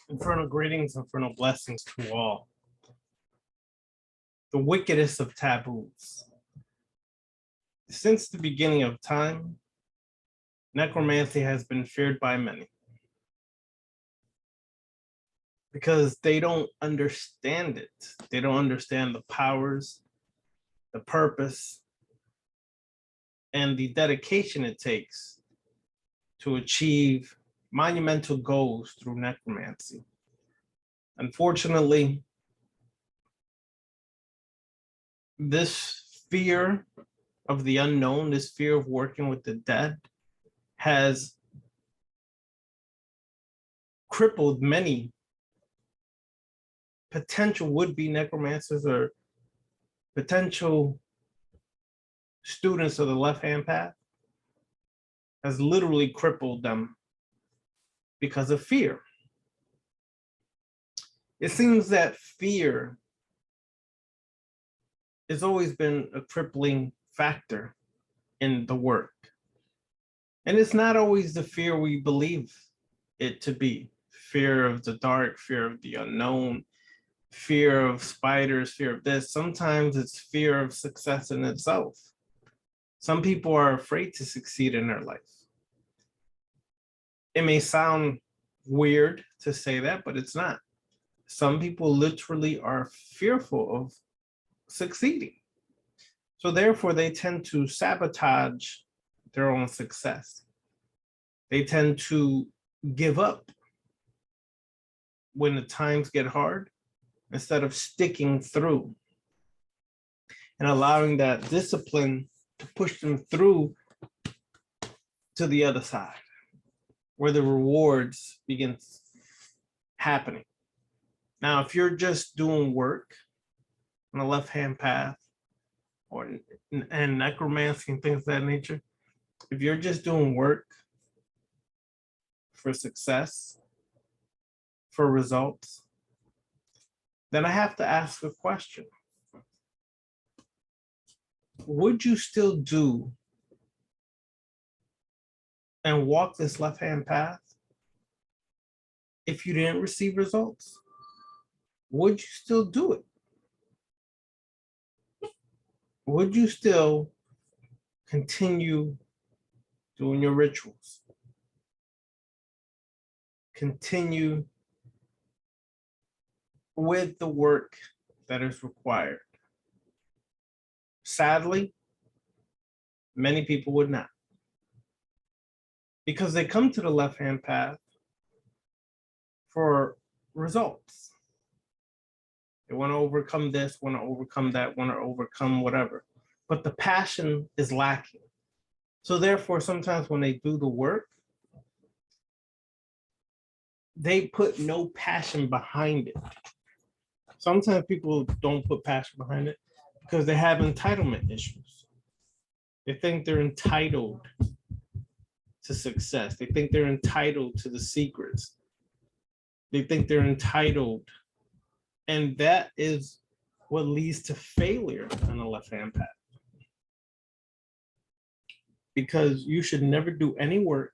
Infernal greetings, infernal blessings to all. The wickedest of taboos. Since the beginning of time, necromancy has been feared by many because they don't understand it. They don't understand the powers, the purpose, and the dedication it takes to achieve monumental goals through necromancy. Unfortunately, this fear of the unknown, this fear of working with the dead, has crippled many potential would-be necromancers or potential students of the left-hand path, has literally crippled them because of fear. It seems that fear has always been a crippling factor in the work. And it's not always the fear we believe it to be. Fear of the dark, fear of the unknown, fear of spiders, fear of this. Sometimes it's fear of success in itself. Some people are afraid to succeed in their life. It may sound weird to say that, but it's not. Some people literally are fearful of succeeding. So therefore, they tend to sabotage their own success. They tend to give up when the times get hard instead of sticking through and allowing that discipline to push them through to the other side where the rewards begin happening. Now, if you're just doing work on the left-hand path or and necromancy and things of that nature, if you're just doing work for success, for results, then I have to ask a question. Would you still do and walk this left-hand path if you didn't receive results? Would you still do it? Would you still continue doing your rituals? Continue with the work that is required? Sadly, many people would not, because they come to the left-hand path for results. They want to overcome this, want to overcome that, want to overcome whatever, but the passion is lacking. So therefore, sometimes when they do the work, they put no passion behind it. Sometimes people don't put passion behind it because they have entitlement issues. They think they're entitled to success. They think they're entitled to the secrets. They think they're entitled. And that is what leads to failure on the left-hand path. Because you should never do any work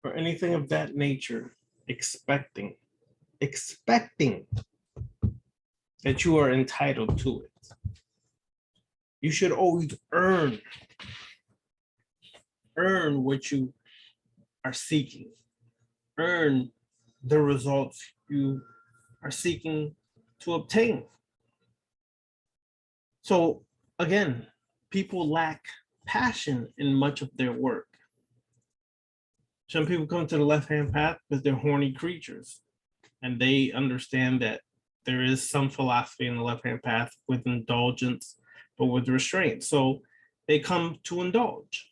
or anything of that nature expecting that you are entitled to it. You should always earn what you are seeking, earn the results you are seeking to obtain. So again, people lack passion in much of their work. Some people come to the left-hand path because they're horny creatures and they understand that there is some philosophy in the left-hand path with indulgence, but with restraint. So they come to indulge.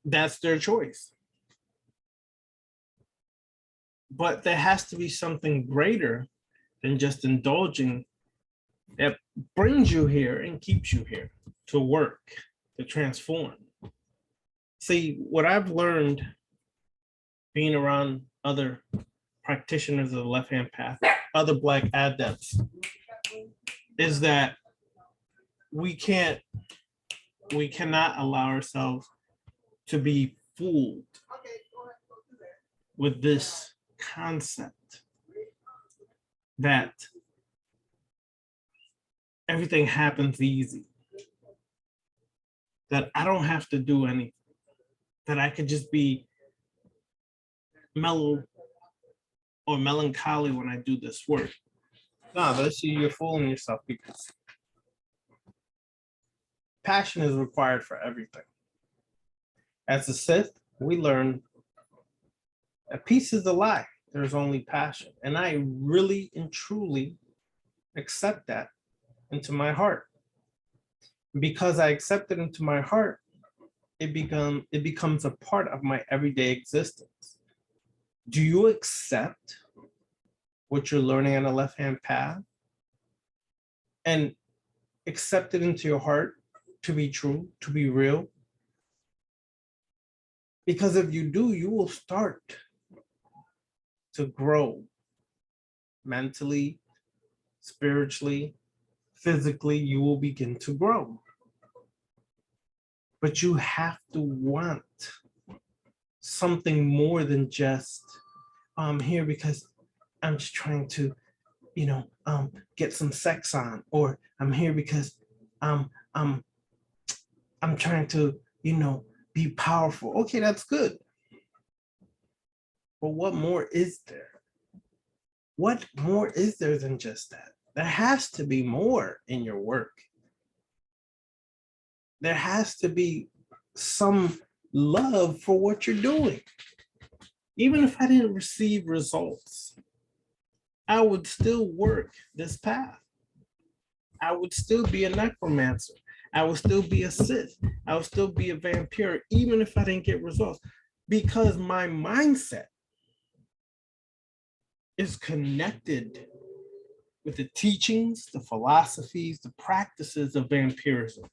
That's their choice. But there has to be something greater than just indulging that brings you here and keeps you here to work, to transform. See, what I've learned being around other practitioners of the left-hand path, other Black adepts, is that we cannot allow ourselves to be fooled with this concept that everything happens easy, that I don't have to do anything, that I could just be mellow or melancholy when I do this work. No, that's you're fooling yourself, because passion is required for everything. As a Sith, we learn that peace is a lie. There's only passion. And I really and truly accept that into my heart. Because I accept it into my heart, it becomes a part of my everyday existence. Do you accept what you're learning on the left-hand path and accept it into your heart to be true, to be real? Because if you do, you will start to grow mentally, spiritually, physically. You will begin to grow. But you have to want something more than just, I'm here because I'm just trying to, get some sex on, or I'm here because I'm trying to, be powerful. Okay, that's good. But what more is there? What more is there than just that? There has to be more in your work. There has to be some love for what you're doing. Even if I didn't receive results, I would still work this path. I would still be a necromancer. I would still be a Sith. I would still be a vampire, even if I didn't get results, because my mindset is connected with the teachings, the philosophies, the practices of vampirism,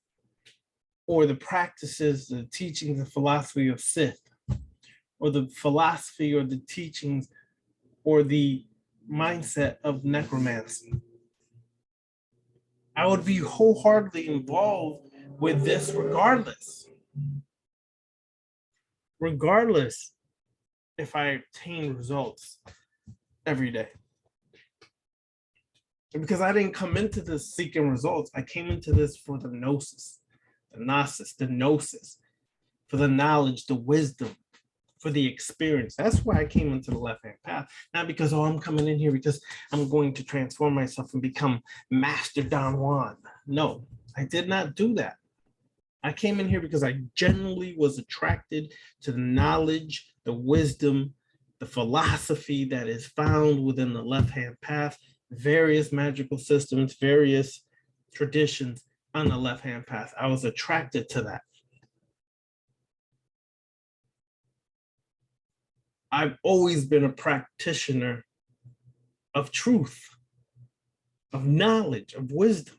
or the practices, the teachings, the philosophy of Sith, or the philosophy or the teachings or the mindset of necromancy. I would be wholeheartedly involved with this regardless if I obtain results every day. Because I didn't come into this seeking results. I came into this for the gnosis, the gnosis, for the knowledge, the wisdom, for the experience. That's why I came into the left-hand path. Not because, I'm coming in here because I'm going to transform myself and become Master Don Juan. No, I did not do that. I came in here because I genuinely was attracted to the knowledge, the wisdom, the philosophy that is found within the left-hand path, various magical systems, various traditions on the left-hand path. I was attracted to that. I've always been a practitioner of truth, of knowledge, of wisdom.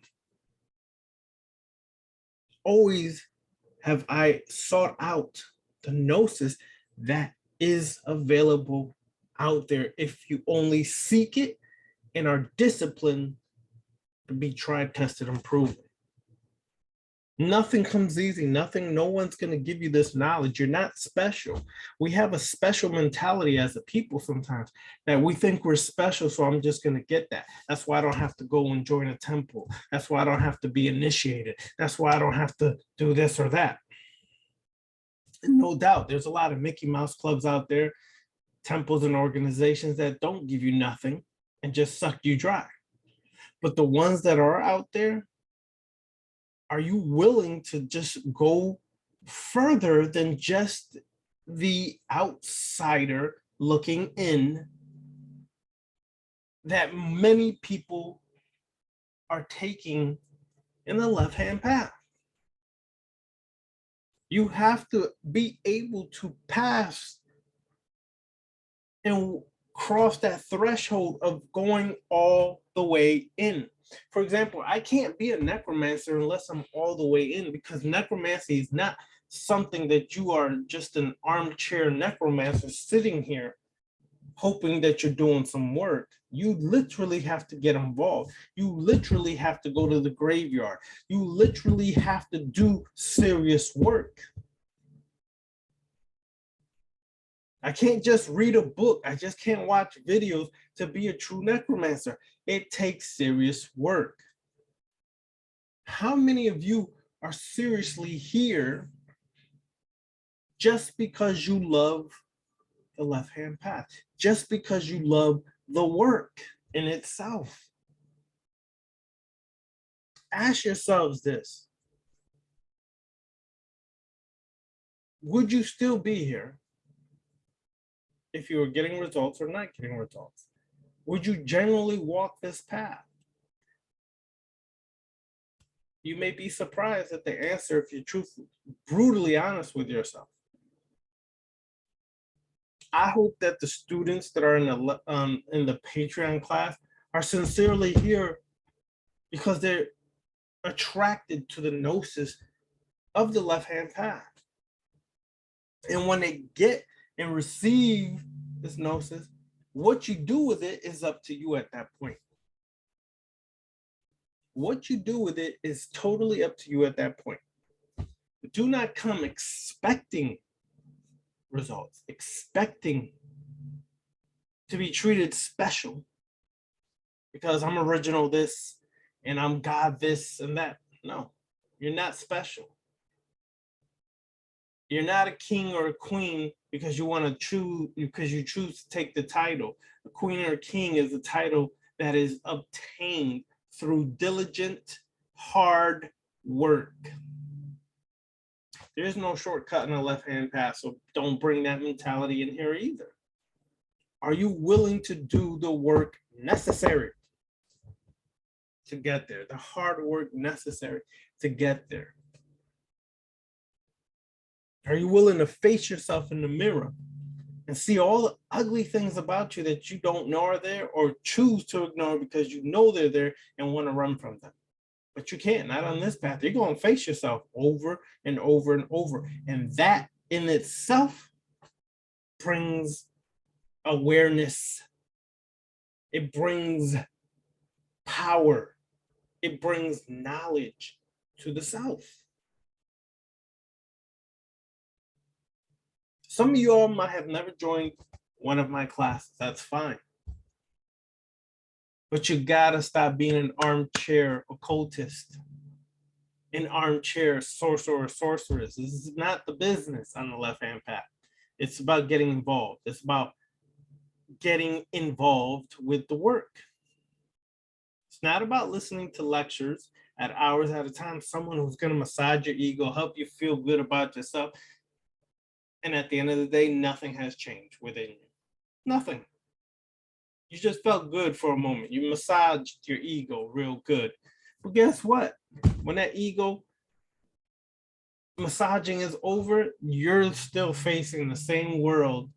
Always have I sought out the gnosis that is available out there if you only seek it and are disciplined to be tried, tested, and proven. Nothing comes easy. No one's going to give you this knowledge. You're not special. We have a special mentality as a people sometimes that we think we're special, so I'm just going to get that. That's why I don't have to go and join a temple. That's why I don't have to be initiated. That's why I don't have to do this or that. And no doubt, there's a lot of Mickey Mouse clubs out there, temples and organizations that don't give you nothing and just suck you dry. But the ones that are out there, are you willing to just go further than just the outsider looking in that many people are taking in the left-hand path? You have to be able to pass and cross that threshold of going all the way in. For example, I can't be a necromancer unless I'm all the way in, because necromancy is not something that you are just an armchair necromancer sitting here hoping that you're doing some work. You literally have to get involved. You literally have to go to the graveyard. You literally have to do serious work. I can't just read a book. I just can't watch videos to be a true necromancer. It takes serious work. How many of you are seriously here just because you love the left-hand path, just because you love the work in itself? Ask yourselves this. Would you still be here if you were getting results or not getting results? Would you genuinely walk this path? You may be surprised at the answer if you're brutally honest with yourself. I hope that the students that are in the Patreon class are sincerely here because they're attracted to the gnosis of the left-hand path. And when they get and receive this gnosis, what you do with it is up to you at that point. What you do with it is totally up to you at that point. But do not come expecting results, expecting to be treated special because I'm original this and I'm God this and that. No, you're not special. You're not a king or a queen because you want to choose, because you choose to take the title. A queen or a king is a title that is obtained through diligent, hard work. There is no shortcut in a left-hand path, so don't bring that mentality in here either. Are you willing to do the work necessary to get there? The hard work necessary to get there? Are you willing to face yourself in the mirror and see all the ugly things about you that you don't know are there or choose to ignore because you know they're there and want to run from them? But you can't, not on this path. You're going to face yourself over and over and over. And that in itself brings awareness. It brings power. It brings knowledge to the self. Some of you all might have never joined one of my classes. That's fine. But you gotta stop being an armchair occultist, an armchair sorcerer or sorceress. This is not the business on the left-hand path. It's about getting involved. It's about getting involved with the work. It's not about listening to lectures at hours at a time, someone who's gonna massage your ego, help you feel good about yourself. And at the end of the day, nothing has changed within you. Nothing. You just felt good for a moment. You massaged your ego real good. But guess what? When that ego massaging is over, you're still facing the same world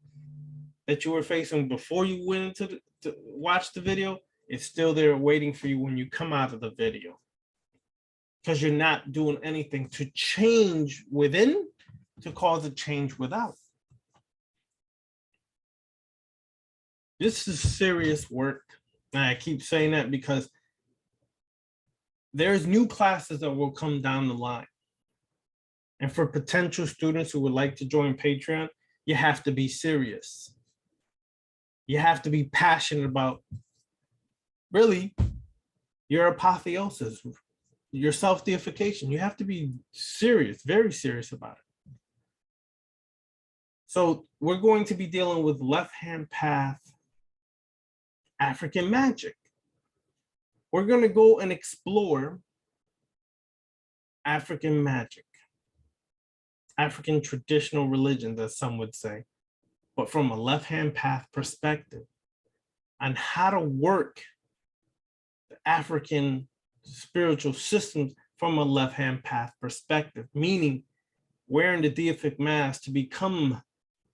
that you were facing before you went to watch the video. It's still there waiting for you when you come out of the video. Because you're not doing anything to change within to cause a change without. This is serious work. And I keep saying that because there's new classes that will come down the line. And for potential students who would like to join Patreon, you have to be serious. You have to be passionate about really your apotheosis, your self-deification. You have to be serious, very serious about it. So we're going to be dealing with left-hand path African magic. We're going to go and explore African magic, African traditional religions, as some would say, but from a left-hand path perspective, on how to work the African spiritual systems from a left-hand path perspective, meaning wearing the deific mask to become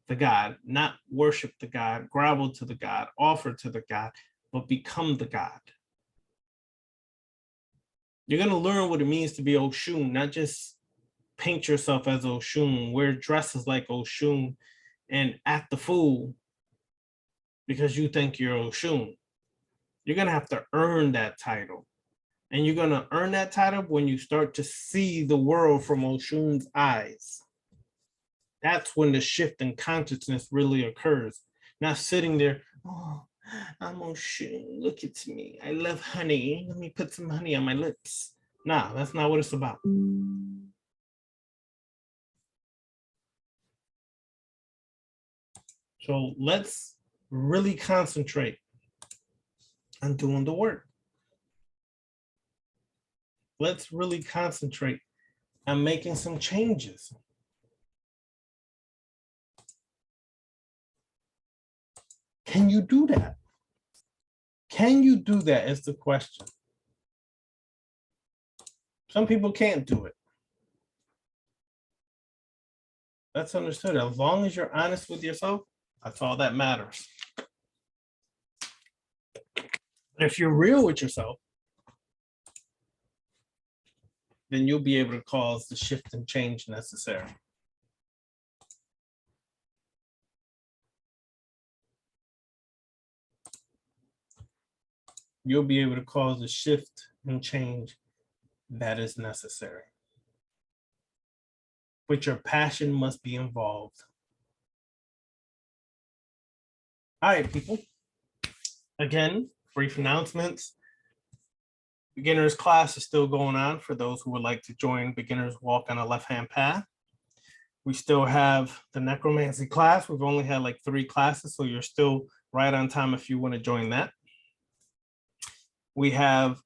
the God, not worship the God, grovel to the God, offer to the God, but become the God. You're going to learn what it means to be Oshun, not just paint yourself as Oshun, wear dresses like Oshun, and act the fool because you think you're Oshun. You're going to have to earn that title. And you're going to earn that title when you start to see the world from Oshun's eyes. That's when the shift in consciousness really occurs. Not sitting there, oh, I'm on shit. Look at me. I love honey. Let me put some honey on my lips. Nah, that's not what it's about. So let's really concentrate on doing the work. Let's really concentrate on making some changes. Can you do that? Can you do that is the question. Some people can't do it. That's understood. As long as you're honest with yourself, that's all that matters. If you're real with yourself, then you'll be able to cause the shift and change necessary. You'll be able to cause the shift and change that is necessary. But your passion must be involved. All right, people. Again, brief announcements. Beginners class is still going on for those who would like to join Beginners Walk on a Left-Hand Path. We still have the necromancy class. We've only had like 3 classes, so you're still right on time if you want to join that. We have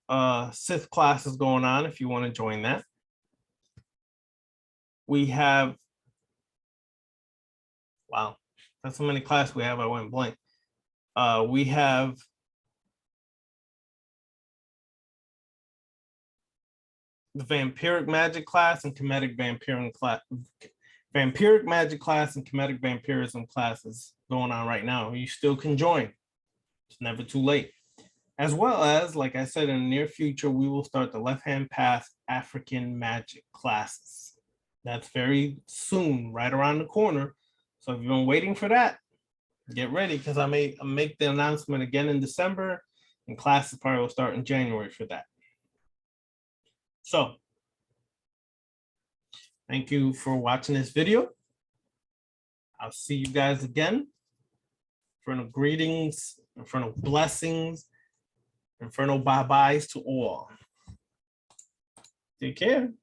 Sith classes going on if you want to join that. We have, wow, that's so many classes we have, I went blank. We have the vampiric magic class and comedic vampirism class. Vampiric magic class and comedic vampirism classes going on right now. You still can join. It's never too late. As well as, like I said, in the near future, we will start the Left-Hand Path African magic classes. That's very soon, right around the corner. So if you've been waiting for that, get ready, because I may make the announcement again in December, and classes probably will start in January for that. So thank you for watching this video. I'll see you guys again. Infernal greetings, infernal blessings, infernal bye-byes to all. Take care.